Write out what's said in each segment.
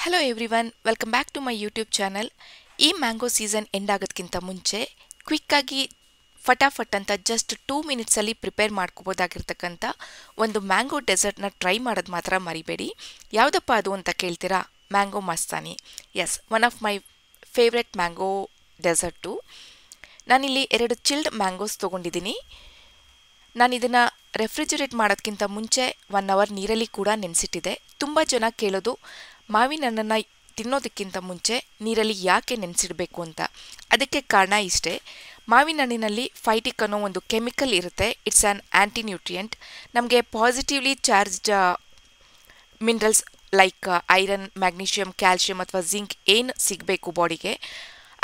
Hello everyone, welcome back to my YouTube channel. ಈ mango season end ಆಗೋದಕ್ಕಿಂತ ಮುಂಚೆ ಕ್ವಿಕ್ಕಾಗಿ ಫಟಾಫಟ್ ಅಂತ ಜಸ್ಟ್ 2 ಮಿನಿಟ್ಸಲ್ಲಿ ಪ್ರಿಪೇರ್ ಮಾಡ್ಕೋಬೋದಾಗಿರ್ತಕ್ಕಂಥ ಒಂದು ಮ್ಯಾಂಗೋ ಡೆಸರ್ಟ್ನ ಟ್ರೈ ಮಾಡೋದು ಮಾತ್ರ ಮರಿಬೇಡಿ. ಯಾವುದಪ್ಪ ಅದು ಅಂತ ಕೇಳ್ತೀರಾ? Mango mastani. Yes, one of my favourite mango dessert. ನಾನಿಲ್ಲಿ 2 ಚಿಲ್ಡ್ ಮ್ಯಾಂಗೋಸ್ ತೊಗೊಂಡಿದ್ದೀನಿ. ನಾನು ಇದನ್ನು ರೆಫ್ರಿಜರೇಟ್ ಮಾಡೋದಕ್ಕಿಂತ ಮುಂಚೆ 1 ಅವರ್ ನೀರಲ್ಲಿ ಕೂಡ ನೆನೆಸಿಟ್ಟಿದೆ. ತುಂಬ ಜನ ಕೇಳೋದು, ಮಾವಿನ ಹಣ್ಣನ್ನು ತಿನ್ನೋದಕ್ಕಿಂತ ಮುಂಚೆ ನೀರಲ್ಲಿ ಯಾಕೆ ನೆನೆಸಿಡಬೇಕು ಅಂತ. ಅದಕ್ಕೆ ಕಾರಣ ಇಷ್ಟೇ. ಮಾವಿನ ಹಣ್ಣಿನಲ್ಲಿ ಫೈಟಿಕ್ ಅನ್ನೋ ಒಂದು ಕೆಮಿಕಲ್ ಇರುತ್ತೆ. It's an anti nutrient. ನಮಗೆ positively charged minerals like iron, magnesium, calcium ಅಥವಾ ಜಿಂಕ್ ಏನು ಸಿಗಬೇಕು ಬಾಡಿಗೆ,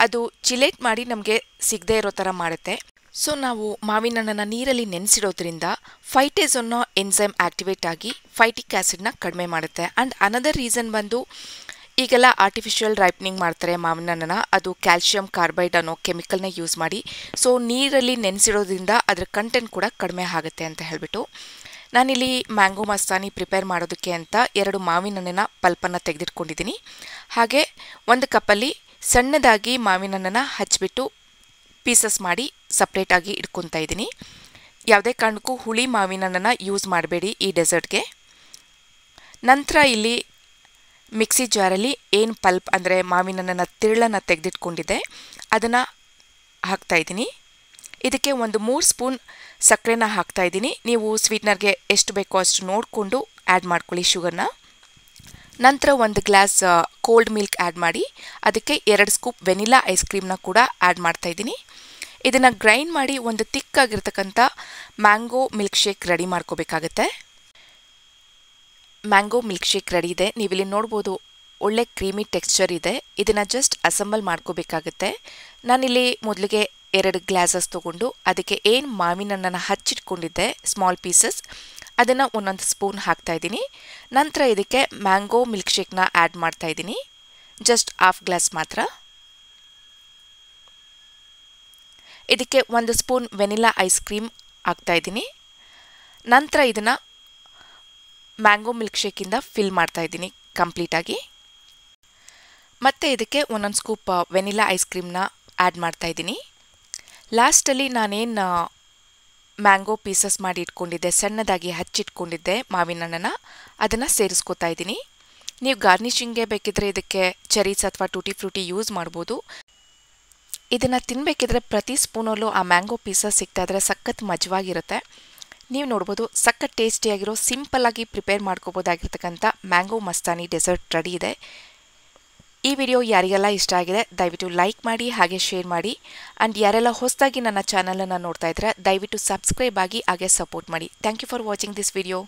ಅದು ಚಿಲೇಟ್ ಮಾಡಿ ನಮಗೆ ಸಿಗದೇ ಇರೋ ಥರ ಮಾಡುತ್ತೆ. ಸೊ ನಾವು ಮಾವಿನ ಹಣ್ಣನ್ನು ನೀರಲ್ಲಿ ನೆನೆಸಿಡೋದ್ರಿಂದ ಫೈಟೇಸ್ ಅನ್ನೋ ಎನ್ಸೈಮ್ ಆಕ್ಟಿವೇಟ್ ಆಗಿ ಫೈಟಿಕ್ ಆ್ಯಸಿಡ್ನ ಕಡಿಮೆ ಮಾಡುತ್ತೆ. ಆ್ಯಂಡ್ ಅನದರ್ ರೀಸನ್ ಬಂದು, ಈಗೆಲ್ಲ ಆರ್ಟಿಫಿಷಿಯಲ್ ರೈಪ್ನಿಂಗ್ ಮಾಡ್ತಾರೆ ಮಾವಿನ ಹಣ್ಣನ್ನು, ಅದು ಕ್ಯಾಲ್ಶಿಯಂ ಕಾರ್ಬೈಡ್ ಅನ್ನೋ ಕೆಮಿಕಲ್ನ ಯೂಸ್ ಮಾಡಿ. ಸೊ ನೀರಲ್ಲಿ ನೆನೆಸಿಡೋದ್ರಿಂದ ಅದರ ಕಂಟೆಂಟ್ ಕೂಡ ಕಡಿಮೆ ಆಗುತ್ತೆ ಅಂತ ಹೇಳಿಬಿಟ್ಟು ನಾನಿಲ್ಲಿ ಮ್ಯಾಂಗೋ ಮಸ್ತಾನಿ ಪ್ರಿಪೇರ್ ಮಾಡೋದಕ್ಕೆ ಅಂತ 2 ಮಾವಿನ ಹಣ್ಣಿನ ಪಲ್ಪನ್ನು ತೆಗೆದಿಟ್ಕೊಂಡಿದ್ದೀನಿ. ಹಾಗೆ 1 ಕಪ್ಪಲ್ಲಿ ಸಣ್ಣದಾಗಿ ಮಾವಿನ ಹಣ್ಣನ್ನು ಹಚ್ಚಿಬಿಟ್ಟು ಪೀಸಸ್ ಮಾಡಿ ಸಪ್ರೇಟಾಗಿ ಇಟ್ಕೊತಾ ಇದ್ದೀನಿ. ಯಾವುದೇ ಕಾರಣಕ್ಕೂ ಹುಳಿ ಮಾವಿನ ಹಣ್ಣನ್ನು ಯೂಸ್ ಮಾಡಬೇಡಿ ಈ ಡೆಸರ್ಟ್ಗೆ. ನಂತರ ಇಲ್ಲಿ ಮಿಕ್ಸಿ ಜಾರಲ್ಲಿ ಏನು ಪಲ್ಪ್ ಅಂದರೆ ಮಾವಿನ ಹಣ್ಣನ್ನು ತಿರುಳನ್ನು ತೆಗೆದಿಟ್ಕೊಂಡಿದ್ದೆ ಅದನ್ನು ಹಾಕ್ತಾಯಿದ್ದೀನಿ. ಇದಕ್ಕೆ 3 ಸ್ಪೂನ್ ಸಕ್ಕರೆನ ಹಾಕ್ತಾಯಿದ್ದೀನಿ. ನೀವು ಸ್ವೀಟ್ನರ್ಗೆ ಎಷ್ಟು ಬೇಕೋ ಅಷ್ಟು ನೋಡಿಕೊಂಡು ಆ್ಯಡ್ ಮಾಡ್ಕೊಳ್ಳಿ ಶುಗರ್ನ. ನಂತರ 1 ಗ್ಲಾಸ್ ಕೋಲ್ಡ್ ಮಿಲ್ಕ್ ಆ್ಯಡ್ ಮಾಡಿ ಅದಕ್ಕೆ 2 ಸ್ಕೂಪ್ ವೆನಿಲಾ ಐಸ್ ಕ್ರೀಮ್ನ ಕೂಡ ಆ್ಯಡ್ ಮಾಡ್ತಾಯಿದ್ದೀನಿ. ಇದನ್ನು ಗ್ರೈಂಡ್ ಮಾಡಿ ಒಂದು ತಿಕ್ಕಾಗಿರ್ತಕ್ಕಂಥ ಮ್ಯಾಂಗೋ ಮಿಲ್ಕ್ ಶೇಕ್ ರೆಡಿ ಮಾಡ್ಕೋಬೇಕಾಗತ್ತೆ. ಮ್ಯಾಂಗೋ ಮಿಲ್ಕ್ ಶೇಕ್ ರೆಡಿ ಇದೆ. ನೀವಿಲ್ಲಿ ನೋಡ್ಬೋದು, ಒಳ್ಳೆ ಕ್ರೀಮಿ ಟೆಕ್ಸ್ಚರ್ ಇದೆ. ಇದನ್ನು ಜಸ್ಟ್ ಅಸೆಂಬಲ್ ಮಾಡ್ಕೋಬೇಕಾಗತ್ತೆ. ನಾನಿಲ್ಲಿ ಮೊದಲಿಗೆ 2 ಗ್ಲಾಸಸ್ ತೊಗೊಂಡು ಅದಕ್ಕೆ ಏನು ಮಾವಿನ ಹಣ್ಣನ್ನು ಹಚ್ಚಿಟ್ಕೊಂಡಿದ್ದೆ ಸ್ಮಾಲ್ ಪೀಸಸ್, ಅದನ್ನು 1 ಸ್ಪೂನ್ ಹಾಕ್ತಾಯಿದ್ದೀನಿ. ನಂತರ ಇದಕ್ಕೆ ಮ್ಯಾಂಗೋ ಮಿಲ್ಕ್ ಶೇಕ್ನ ಆ್ಯಡ್ ಮಾಡ್ತಾಯಿದ್ದೀನಿ, ಜಸ್ಟ್ ½ ಗ್ಲಾಸ್ ಮಾತ್ರ. ಇದಕ್ಕೆ 1 ಸ್ಪೂನ್ ವೆನಿಲಾ ಐಸ್ ಕ್ರೀಮ್ ಹಾಕ್ತಾಯಿದ್ದೀನಿ. ನಂತರ ಇದನ್ನು ಮ್ಯಾಂಗೋ ಮಿಲ್ಕ್ ಶೇಕಿಂದ ಫಿಲ್ ಮಾಡ್ತಾಯಿದ್ದೀನಿ ಕಂಪ್ಲೀಟಾಗಿ. ಮತ್ತು ಇದಕ್ಕೆ 1 ಸ್ಕೂಪ್ ವೆನಿಲಾ ಐಸ್ ಕ್ರೀಮ್ನ ಆ್ಯಡ್ ಮಾಡ್ತಾಯಿದ್ದೀನಿ. ಲಾಸ್ಟಲ್ಲಿ ನಾನೇನು ಮ್ಯಾಂಗೋ ಪೀಸಸ್ ಮಾಡಿ ಇಟ್ಕೊಂಡಿದ್ದೆ, ಸಣ್ಣದಾಗಿ ಹಚ್ಚಿಟ್ಕೊಂಡಿದ್ದೆ ಮಾವಿನ ಹಣ್ಣನ್ನು, ಅದನ್ನು ಸೇರಿಸ್ಕೋತಾ ಇದ್ದೀನಿ. ನೀವು ಗಾರ್ನಿಷಿಂಗ್ಗೆ ಬೇಕಿದ್ರೆ ಇದಕ್ಕೆ ಚೆರೀಸ್ ಅಥವಾ ಟೂಟಿ ಫ್ರೂಟಿ ಯೂಸ್ ಮಾಡ್ಬೋದು. ಇದನ್ನು ತಿನ್ನಬೇಕಿದ್ರೆ ಪ್ರತಿ ಸ್ಪೂನಲ್ಲೂ ಆ ಮ್ಯಾಂಗೋ ಪೀಸಸ್ ಸಿಗ್ತಾಯಿದ್ರೆ ಸಖತ್ ಮಜವಾಗಿರುತ್ತೆ. ನೀವು ನೋಡ್ಬೋದು, ಸಖತ್ ಟೇಸ್ಟಿಯಾಗಿರೋ ಸಿಂಪಲ್ಲಾಗಿ ಪ್ರಿಪೇರ್ ಮಾಡ್ಕೋಬೋದಾಗಿರ್ತಕ್ಕಂಥ ಮ್ಯಾಂಗೋ ಮಸ್ತಾನಿ ಡೆಸರ್ಟ್ ರೆಡಿ ಇದೆ. ಈ ವಿಡಿಯೋ ಯಾರಿಗೆಲ್ಲ ಇಷ್ಟ ಆಗಿದೆ ದಯವಿಟ್ಟು ಲೈಕ್ ಮಾಡಿ, ಹಾಗೆ ಶೇರ್ ಮಾಡಿ. ಆ್ಯಂಡ್ ಯಾರೆಲ್ಲ ಹೊಸದಾಗಿ ನನ್ನ ಚಾನಲನ್ನು ನೋಡ್ತಾ ಇದ್ರೆ ದಯವಿಟ್ಟು ಸಬ್ಸ್ಕ್ರೈಬ್ ಆಗಿ ಹಾಗೆ ಸಪೋರ್ಟ್ ಮಾಡಿ. Thank you for watching this video.